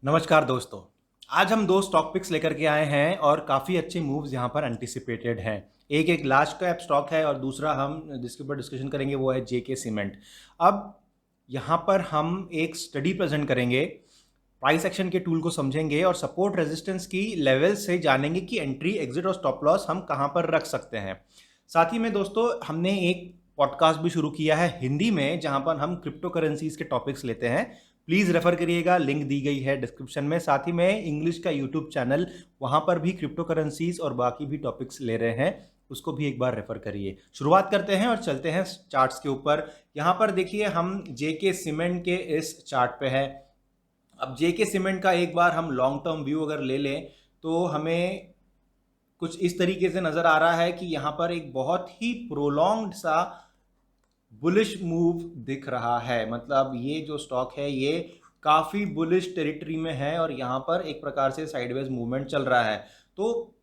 नमस्कार दोस्तों। आज हम दो स्टॉक पिक्स लेकर के आए हैं और काफ़ी अच्छे मूव्स यहाँ पर एंटिसिपेटेड हैं। एक लार्ज कैप स्टॉक है और दूसरा हम जिसके ऊपर डिस्कशन करेंगे वो है जेके सीमेंट। अब यहाँ पर हम एक स्टडी प्रेजेंट करेंगे, प्राइस एक्शन के टूल को समझेंगे और सपोर्ट रेजिस्टेंस की लेवल से जानेंगे कि एंट्री, एग्जिट और स्टॉप लॉस हम कहाँ पर रख सकते हैं। साथ ही में दोस्तों हमने एक पॉडकास्ट भी शुरू किया है हिंदी में, जहाँ पर हम क्रिप्टो करेंसीज के टॉपिक्स लेते हैं। प्लीज़ रेफर करिएगा, लिंक दी गई है डिस्क्रिप्शन में। साथ ही में इंग्लिश का यूट्यूब चैनल, वहाँ पर भी क्रिप्टो करेंसीज और बाकी भी टॉपिक्स ले रहे हैं, उसको भी एक बार रेफर करिए। शुरुआत करते हैं और चलते हैं चार्ट्स के ऊपर। यहाँ पर देखिए हम जेके सीमेंट के इस चार्ट पे है। अब जेके सीमेंट का एक बार हम लॉन्ग टर्म व्यू अगर ले लें तो हमें कुछ इस तरीके से नज़र आ रहा है कि यहाँ पर एक बहुत ही प्रोलॉन्ग्ड सा बुलिश मूव दिख रहा है। मतलब ये जो स्टॉक है ये काफ़ी बुलिश टेरिटरी में है और यहाँ पर एक प्रकार से साइडवेज मूवमेंट चल रहा है। तो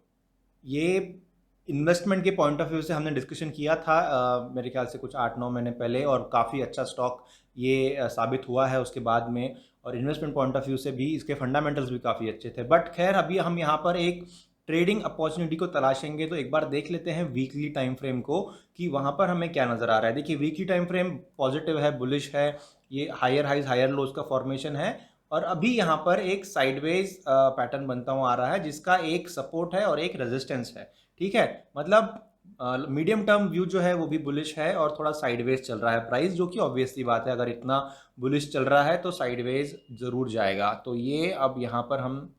ये इन्वेस्टमेंट के पॉइंट ऑफ व्यू से हमने डिस्कशन किया था मेरे ख्याल से कुछ 8-9 महीने पहले, और काफ़ी अच्छा स्टॉक ये साबित हुआ है उसके बाद में। और इन्वेस्टमेंट पॉइंट ऑफ व्यू से भी इसके फंडामेंटल्स भी काफ़ी अच्छे थे। बट खैर अभी हम यहाँ पर एक ट्रेडिंग अपॉर्चुनिटी को तलाशेंगे, तो एक बार देख लेते हैं वीकली टाइम फ्रेम को कि वहाँ पर हमें क्या नज़र आ रहा है। देखिए वीकली टाइम फ्रेम पॉजिटिव है, बुलिश है, ये हायर हाइज हायर लोज का फॉर्मेशन है और अभी यहाँ पर एक साइडवेज पैटर्न बनता हुआ आ रहा है जिसका एक सपोर्ट है और एक रेजिस्टेंस है। ठीक है, मतलब मीडियम टर्म व्यू जो है वो भी बुलिश है और थोड़ा साइडवेज चल रहा है प्राइस, जो कि ऑब्वियस सी बात है, अगर इतना बुलिश चल रहा है तो साइडवेज ज़रूर जाएगा। तो ये अब यहाँ पर हम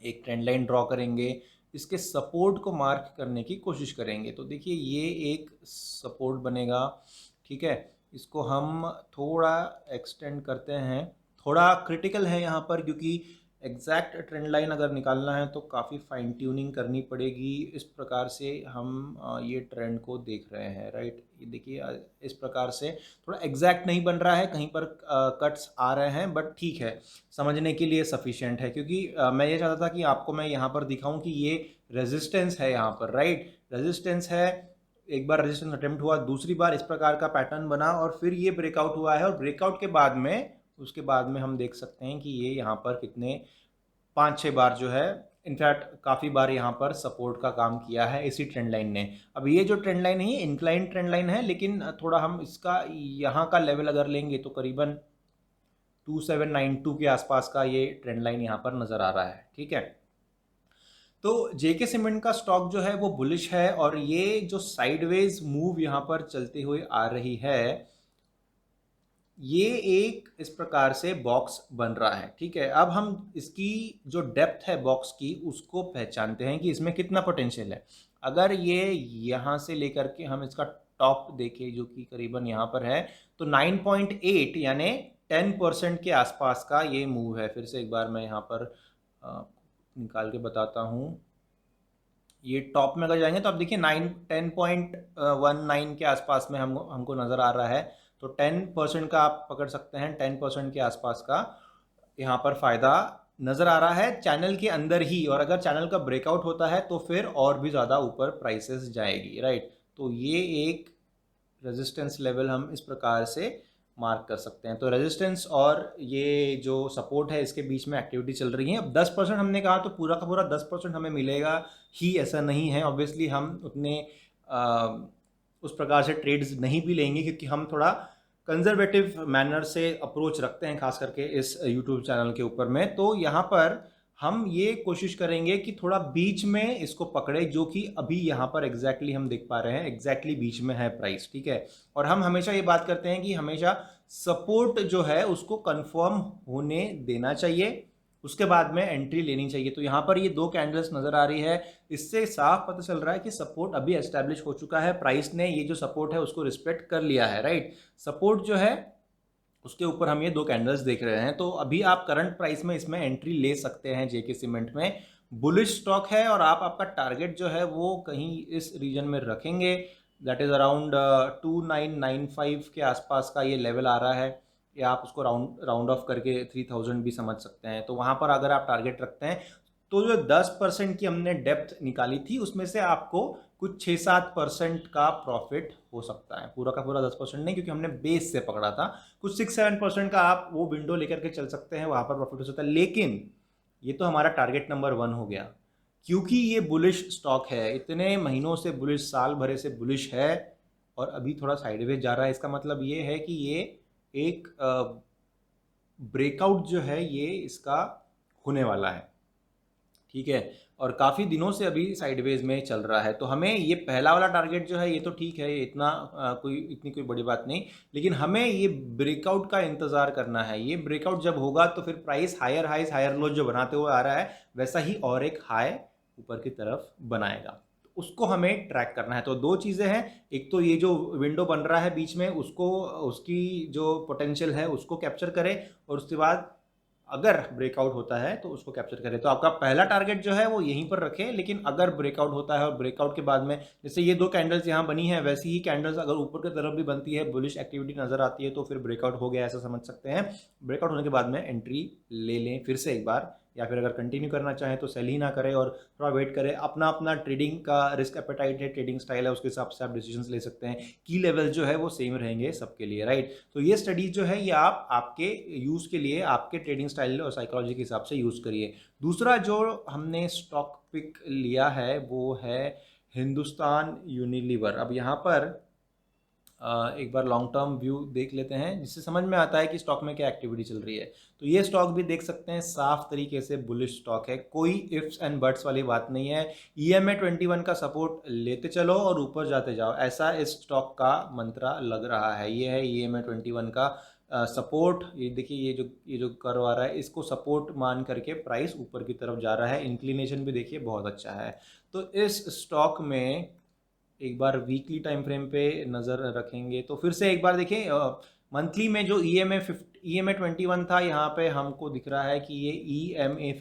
एक ट्रेंड लाइन ड्रॉ करेंगे, इसके सपोर्ट को मार्क करने की कोशिश करेंगे। तो देखिए ये एक सपोर्ट बनेगा, ठीक है। इसको हम थोड़ा एक्सटेंड करते हैं, थोड़ा क्रिटिकल है यहाँ पर क्योंकि एग्जैक्ट ट्रेंड लाइन अगर निकालना है तो काफ़ी फाइन ट्यूनिंग करनी पड़ेगी। इस प्रकार से हम ये ट्रेंड को देख रहे हैं, राइट। ये देखिए इस प्रकार से थोड़ा एग्जैक्ट नहीं बन रहा है, कहीं पर कट्स आ रहे हैं, बट ठीक है, समझने के लिए सफिशिएंट है। क्योंकि मैं ये चाहता था कि आपको मैं यहाँ पर दिखाऊं कि ये रेजिस्टेंस है यहाँ पर, राइट, रेजिस्टेंस है। एक बार रेजिस्टेंस अटेम्प्ट हुआ, दूसरी बार इस प्रकार का पैटर्न बना और फिर ये ब्रेकआउट हुआ है और ब्रेकआउट के बाद में उसके बाद में हम देख सकते हैं कि ये यहाँ पर कितने 5-6 बार जो है, इनफैक्ट काफ़ी बार यहाँ पर सपोर्ट का काम किया है इसी ट्रेंड लाइन ने। अब ये जो ट्रेंड लाइन है ये इंक्लाइन ट्रेंड लाइन है, लेकिन थोड़ा हम इसका यहाँ का लेवल अगर लेंगे तो करीबन 2792 के आसपास का ये ट्रेंड लाइन यहाँ पर नज़र आ रहा है, ठीक है। तो जेके सीमेंट का स्टॉक जो है वो बुलिश है और ये जो साइडवेज मूव यहाँ पर चलते हुए आ रही है, ये एक इस प्रकार से बॉक्स बन रहा है, ठीक है। अब हम इसकी जो डेप्थ है बॉक्स की उसको पहचानते हैं कि इसमें कितना पोटेंशियल है। अगर ये यहाँ से लेकर के हम इसका टॉप देखें जो कि करीबन यहाँ पर है, तो 9.8 यानी 10% के आसपास का ये मूव है। फिर से एक बार मैं यहाँ पर निकाल के बताता हूँ। ये टॉप में अगर जाएंगे तो आप देखिए 10.19 के आसपास में हमको नज़र आ रहा है। तो 10% का आप पकड़ सकते हैं, 10% के आसपास का यहाँ पर फ़ायदा नज़र आ रहा है चैनल के अंदर ही। और अगर चैनल का ब्रेकआउट होता है तो फिर और भी ज़्यादा ऊपर प्राइसेस जाएगी, राइट। तो ये एक रेजिस्टेंस लेवल हम इस प्रकार से मार्क कर सकते हैं। तो रेजिस्टेंस और ये जो सपोर्ट है इसके बीच में एक्टिविटी चल रही है। अब 10% हमने कहा तो पूरा का पूरा 10% हमें मिलेगा ही ऐसा नहीं है। ऑब्वियसली हम उतने उस प्रकार से ट्रेड्स नहीं भी लेंगे क्योंकि हम थोड़ा कंजर्वेटिव मैनर से अप्रोच रखते हैं, खास करके इस यूट्यूब चैनल के ऊपर में। तो यहाँ पर हम ये कोशिश करेंगे कि थोड़ा बीच में इसको पकड़े, जो कि अभी यहाँ पर एग्जैक्टली हम देख पा रहे हैं, एग्जैक्टली बीच में है प्राइस, ठीक है। और हम हमेशा ये बात करते हैं कि हमेशा सपोर्ट जो है उसको कंफर्म होने देना चाहिए, उसके बाद में एंट्री लेनी चाहिए। तो यहाँ पर ये दो कैंडल्स नज़र आ रही है, इससे साफ पता चल रहा है कि सपोर्ट अभी एस्टैब्लिश हो चुका है। प्राइस ने ये जो सपोर्ट है उसको रिस्पेक्ट कर लिया है, राइट। सपोर्ट जो है उसके ऊपर हम ये दो कैंडल्स देख रहे हैं। तो अभी आप करंट प्राइस में इसमें एंट्री ले सकते हैं। जेके सीमेंट में बुलिश स्टॉक है और आप आपका टारगेट जो है वो कहीं इस रीजन में रखेंगे, दैट इज़ अराउंड 2995 के आसपास का ये लेवल आ रहा है, या आप उसको राउंड ऑफ करके 3000 भी समझ सकते हैं। तो वहाँ पर अगर आप टारगेट रखते हैं तो जो 10% की हमने डेप्थ निकाली थी उसमें से आपको कुछ 6-7% का प्रॉफिट हो सकता है, पूरा का पूरा 10% नहीं, क्योंकि हमने बेस से पकड़ा था। कुछ 6-7% का आप वो विंडो लेकर के चल सकते हैं, वहाँ पर प्रॉफिट हो सकता है। लेकिन ये तो हमारा टारगेट नंबर 1 हो गया, क्योंकि ये बुलिश स्टॉक है, इतने महीनों से बुलिश, साल भरे से बुलिश है, और अभी थोड़ा साइडवेज जा रहा है। इसका मतलब ये है कि ये एक ब्रेकआउट जो है ये इसका होने वाला है, ठीक है। और काफ़ी दिनों से अभी साइडवेज में चल रहा है। तो हमें ये पहला वाला टारगेट जो है ये तो ठीक है, ये इतना कोई बड़ी बात नहीं, लेकिन हमें ये ब्रेकआउट का इंतज़ार करना है। ये ब्रेकआउट जब होगा तो फिर price higher highs higher low जो बनाते हुए आ रहा है, वैसा ही और एक हाई ऊपर की तरफ बनाएगा, तो उसको हमें ट्रैक करना है। तो दो चीज़ें हैं, एक तो ये जो विंडो बन रहा है बीच में, उसको, उसकी जो पोटेंशियल है उसको कैप्चर करें, और उसके बाद अगर ब्रेकआउट होता है तो उसको कैप्चर करें। तो आपका पहला टारगेट जो है वो यहीं पर रखें, लेकिन अगर ब्रेकआउट होता है और ब्रेकआउट के बाद में, जैसे ये 2 कैंडल्स यहाँ बनी है, वैसी ही कैंडल्स अगर ऊपर की तरफ भी बनती है, बुलिश एक्टिविटी नजर आती है, तो फिर ब्रेकआउट हो गया ऐसा समझ सकते हैं। ब्रेकआउट होने के बाद में एंट्री ले लें फिर से एक बार, या फिर अगर कंटिन्यू करना चाहें तो सेल ही ना करें और थोड़ा वेट करें। अपना अपना ट्रेडिंग का रिस्क एपेटाइट है, ट्रेडिंग स्टाइल है, उसके हिसाब से आप डिसीजंस ले सकते हैं। की लेवल जो है वो सेम रहेंगे सबके लिए, राइट। तो ये स्टडीज जो है ये आप आपके यूज़ के लिए, आपके ट्रेडिंग स्टाइल और साइकोलॉजी के हिसाब से यूज़ करिए। दूसरा जो हमने स्टॉक पिक लिया है वो है हिंदुस्तान यूनिलीवर। अब यहाँ पर एक बार लॉन्ग टर्म व्यू देख लेते हैं, जिससे समझ में आता है कि स्टॉक में क्या एक्टिविटी चल रही है। तो ये स्टॉक भी देख सकते हैं, साफ तरीके से बुलिश स्टॉक है, कोई इफ्स एंड बट्स वाली बात नहीं है। EMA 21 का सपोर्ट लेते चलो और ऊपर जाते जाओ, ऐसा इस स्टॉक का मंत्रा लग रहा है। ये है EMA 21 का सपोर्ट। ये देखिए, ये जो कर्व आ रहा है, इसको सपोर्ट मान करके प्राइस ऊपर की तरफ जा रहा है। इंक्लिनेशन भी देखिए बहुत अच्छा है। तो इस स्टॉक में एक बार वीकली टाइम फ्रेम पे नज़र रखेंगे तो फिर से एक बार देखिए, मंथली में जो EMA 21 था, यहाँ पे हमको दिख रहा है कि ये EMA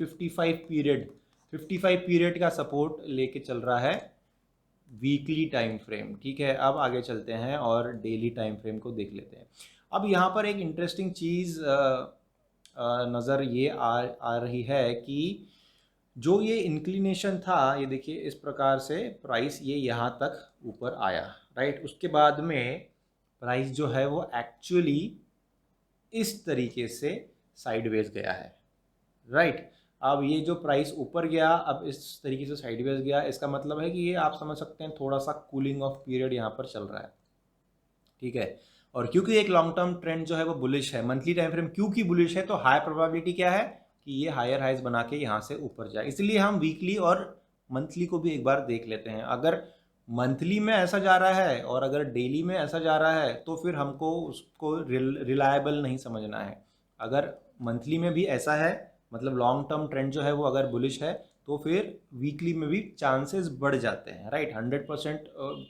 55 पीरियड का सपोर्ट लेके चल रहा है वीकली टाइम फ्रेम, ठीक है। अब आगे चलते हैं और डेली टाइम फ्रेम को देख लेते हैं। अब यहाँ पर एक इंटरेस्टिंग चीज़ नज़र ये आ रही है कि जो ये इंक्लिनेशन था, ये देखिए इस प्रकार से प्राइस ये यहाँ तक ऊपर आया, राइट। उसके बाद में प्राइस जो है वो एक्चुअली इस तरीके से साइडवेज गया है, राइट। अब ये जो प्राइस ऊपर गया, अब इस तरीके से साइडवेज गया, इसका मतलब है कि ये आप समझ सकते हैं थोड़ा सा कूलिंग ऑफ पीरियड यहाँ पर चल रहा है, ठीक है। और क्योंकि एक लॉन्ग टर्म ट्रेंड जो है वो बुलिश है, मंथली टाइम फ्रेम क्योंकि बुलिश है, तो हाई प्रोबेबिलिटी क्या है कि ये हायर हाइज बना के यहाँ से ऊपर जाए। इसलिए हम वीकली और मंथली को भी एक बार देख लेते हैं। अगर मंथली में ऐसा जा रहा है और अगर डेली में ऐसा जा रहा है, तो फिर हमको उसको रिलायबल नहीं समझना है। अगर मंथली में भी ऐसा है, मतलब लॉन्ग टर्म ट्रेंड जो है वो अगर बुलिश है, तो फिर वीकली में भी चांसेस बढ़ जाते हैं, राइट। 100%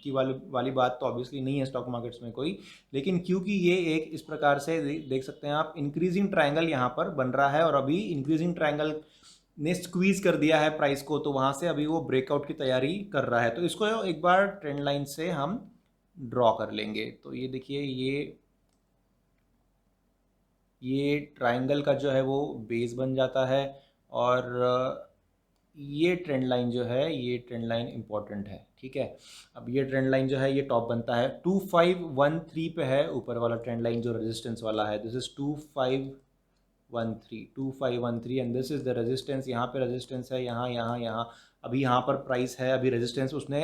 की वाली बात तो ऑब्वियसली नहीं है स्टॉक मार्केट्स में कोई, लेकिन क्योंकि ये एक इस प्रकार से देख सकते हैं आप, इंक्रीजिंग ट्रायंगल यहाँ पर बन रहा है, और अभी इंक्रीजिंग ट्रायंगल ने स्क्वीज कर दिया है प्राइस को, तो वहाँ से अभी वो ब्रेकआउट की तैयारी कर रहा है। तो इसको एक बार ट्रेंड लाइन से हम ड्रॉ कर लेंगे। तो ये देखिए, ये ट्रायंगल का जो है वो बेस बन जाता है, और ये ट्रेंड लाइन जो है, ये ट्रेंड लाइन इंपॉर्टेंट है, ठीक है। अब ये ट्रेंड लाइन जो है ये टॉप बनता है 2513 पे है, ऊपर वाला ट्रेंड लाइन जो रेजिस्टेंस वाला है, this is 2513 and this is the resistance. यहाँ पे रेजिस्टेंस है, यहाँ अभी यहाँ पर प्राइस है, अभी रेजिस्टेंस उसने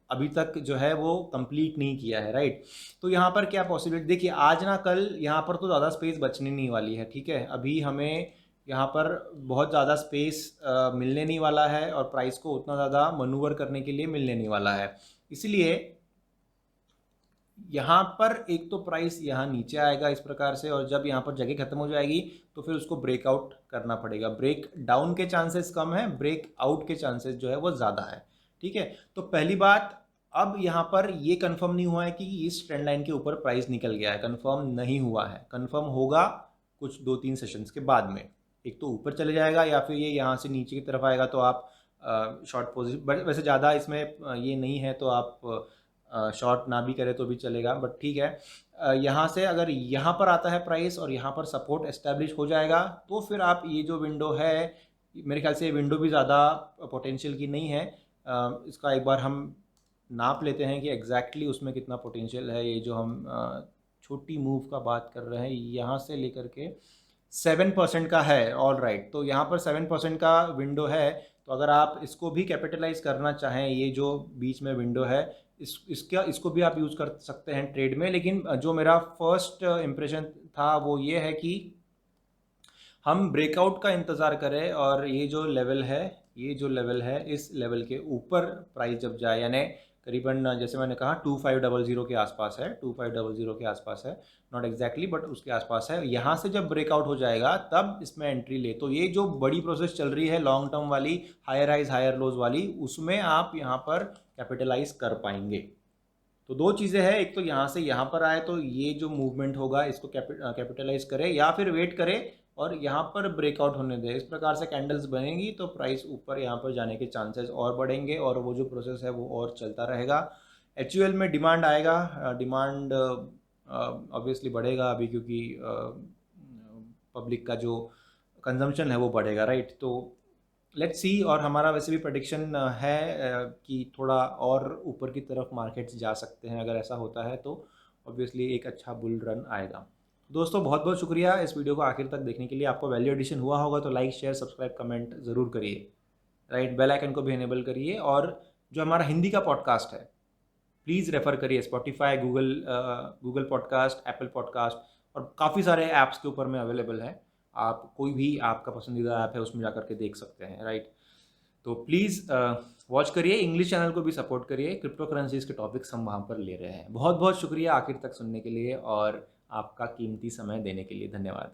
अभी तक जो है वो कंप्लीट नहीं किया है, राइट। तो यहाँ पर क्या पॉसिबिलिटी, देखिए आज ना कल यहाँ पर तो ज़्यादा स्पेस बचने नहीं वाली है, ठीक है। अभी हमें यहाँ पर बहुत ज़्यादा स्पेस मिलने नहीं वाला है, और प्राइस को उतना ज़्यादा मनूवर करने के लिए मिलने नहीं वाला है। इसलिए यहाँ पर एक तो प्राइस यहाँ नीचे आएगा इस प्रकार से, और जब यहाँ पर जगह खत्म हो जाएगी तो फिर उसको ब्रेकआउट करना पड़ेगा। ब्रेक डाउन के चांसेस कम है, ब्रेक आउट के चांसेस जो है वो ज़्यादा है, ठीक है। तो पहली बात, अब यहाँ पर ये कंफर्म नहीं हुआ है कि इस ट्रेंड लाइन के ऊपर प्राइस निकल गया है, कंफर्म नहीं हुआ है। कंफर्म होगा कुछ 2-3 सेशंस के बाद में, एक तो ऊपर चले जाएगा या फिर ये यहाँ से नीचे की तरफ आएगा, तो आप शॉर्ट पोजीशन, बट वैसे ज़्यादा इसमें ये नहीं है, तो आप शॉर्ट ना भी करें तो भी चलेगा, बट ठीक है। यहाँ से अगर यहाँ पर आता है प्राइस और यहाँ पर सपोर्ट एस्टेब्लिश हो जाएगा, तो फिर आप ये जो विंडो है, मेरे ख्याल से ये विंडो भी ज़्यादा पोटेंशियल की नहीं है, इसका एक बार हम नाप लेते हैं कि एग्जैक्टली उसमें कितना पोटेंशियल है। ये जो हम छोटी मूव का बात कर रहे हैं, यहाँ से लेकर के 7% का है, ऑल राइट। तो यहाँ पर 7% का विंडो है, तो अगर आप इसको भी कैपिटलाइज करना चाहें, ये जो बीच में विंडो है, इसको भी आप यूज़ कर सकते हैं ट्रेड में। लेकिन जो मेरा फर्स्ट इम्प्रेशन था वो ये है कि हम ब्रेकआउट का इंतज़ार करें, और ये जो लेवल है इस लेवल के ऊपर प्राइस जब जाए, यानी करीबन जैसे मैंने कहा 2500 के आसपास है, 2500 के आसपास है, नॉट एग्जैक्टली बट उसके आसपास है। यहाँ से जब ब्रेकआउट हो जाएगा तब इसमें एंट्री ले। तो ये जो बड़ी प्रोसेस चल रही है लॉन्ग टर्म वाली, हायर हाइज हायर लोज वाली, उसमें आप यहाँ पर कैपिटलाइज कर पाएंगे। तो दो चीज़ें हैं, एक तो यहाँ से यहाँ पर आए तो ये जो मूवमेंट होगा इसको कैपिटलाइज करें, या फिर वेट करें और यहाँ पर ब्रेकआउट होने दें। इस प्रकार से कैंडल्स बनेंगी तो प्राइस ऊपर यहाँ पर जाने के चांसेस और बढ़ेंगे, और वो जो प्रोसेस है वो और चलता रहेगा। एचयूएल में डिमांड आएगा, डिमांड ऑब्वियसली बढ़ेगा अभी, क्योंकि पब्लिक का जो कंजम्पशन है वो बढ़ेगा, राइट। तो लेट्स सी, और हमारा वैसे भी प्रेडिक्शन है कि थोड़ा और ऊपर की तरफ मार्केट्स जा सकते हैं। अगर ऐसा होता है तो ऑब्वियसली एक अच्छा बुल रन आएगा। दोस्तों बहुत बहुत शुक्रिया इस वीडियो को आखिर तक देखने के लिए। आपको वैल्यू एडिशन हुआ होगा तो लाइक शेयर सब्सक्राइब कमेंट ज़रूर करिए, राइट। बेल आइकन को भी इनेबल करिए, और जो हमारा हिंदी का पॉडकास्ट है प्लीज़ रेफ़र करिए Spotify, Google podcast, Apple podcast, और काफ़ी सारे ऐप्स के ऊपर में अवेलेबल है। आप कोई भी आपका पसंदीदा ऐप है उसमें जा करके देख सकते हैं, राइट। तो प्लीज़ वॉच करिए, इंग्लिश चैनल को भी सपोर्ट करिए। क्रिप्टो करेंसीज के टॉपिक्स हम वहाँ पर ले रहे हैं। बहुत बहुत शुक्रिया आखिर तक सुनने के लिए और आपका कीमती समय देने के लिए। धन्यवाद।